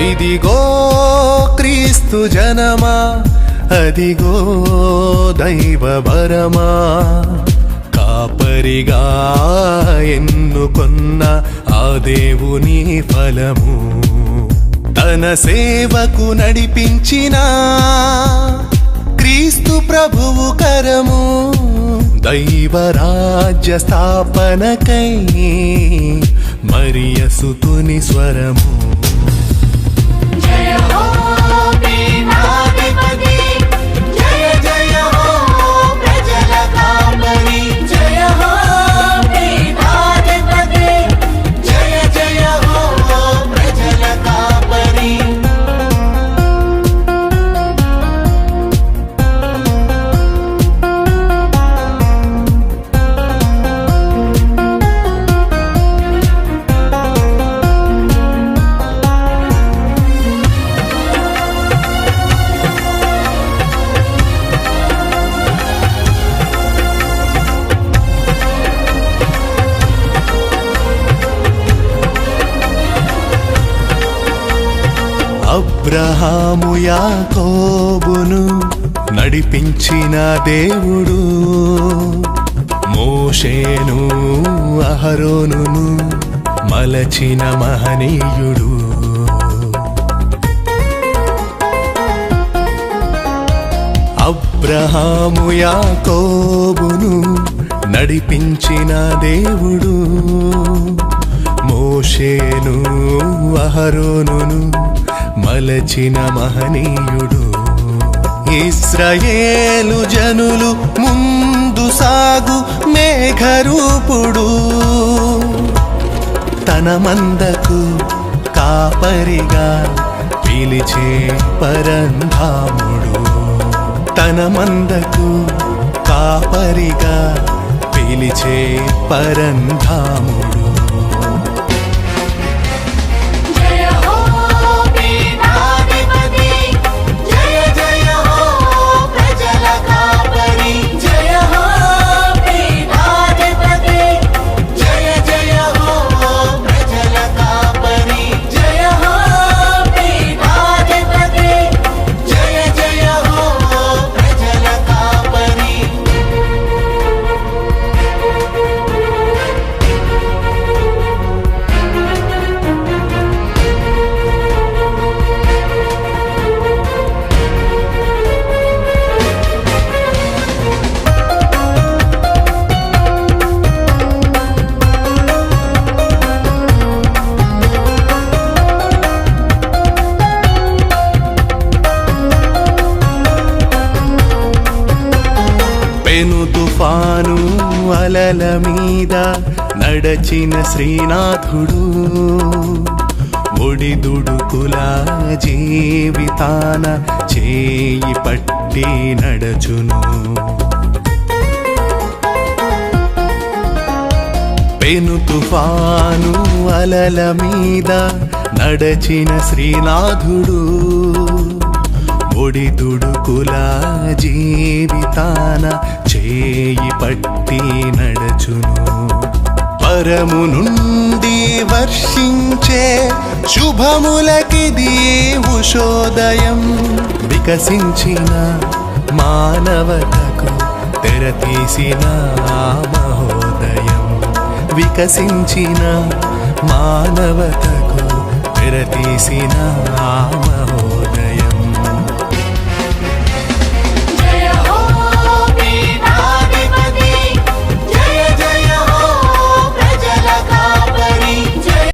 ఇదిగో క్రీస్తు జనమా, అదిగో దైవ వరమా, కాపరిగా ఎన్నుకొన్న ఆ దేవుని ఫలము, తన సేవకు నడిపించిన క్రీస్తు ప్రభువు కరము, దైవరాజ్య స్థాపనకై మరియ సుతుని స్వరము. అబ్రహాము యాకోబును నడిపించిన దేవుడు, మోషేను అహరోనును మలచిన మహనీయుడు. అబ్రహాము యాకోబును నడిపించిన దేవుడు, మోషేను అహరోనును మలచిన మహనీయుడు. ఇశ్రాయేలు జనులు ముందు సాగు మేఘరూపుడు, తన మందకు కాపరిగా పిలిచే పరంధాముడు, తన మందకు కాపరిగా పిలిచే పరంధాముడు. పెను తుఫాను అలల మీద నడచిన శ్రీనాథుడు, ఒడిదుడుకుల జీవితాన చేయి పట్టి నడచును. పెను తుఫాను అలల మీద నడచిన శ్రీనాథుడు, ఒడిదుడుకుల జీవితాన చేయి పట్టి నడచును. పరము నుండి వర్షించే శుభములకిది ఉషోదయం, వికసించిన మానవతకు తెరతీసిన మహోదయం, వికసించిన మానవతకు తెరతీసిన మహోదయం.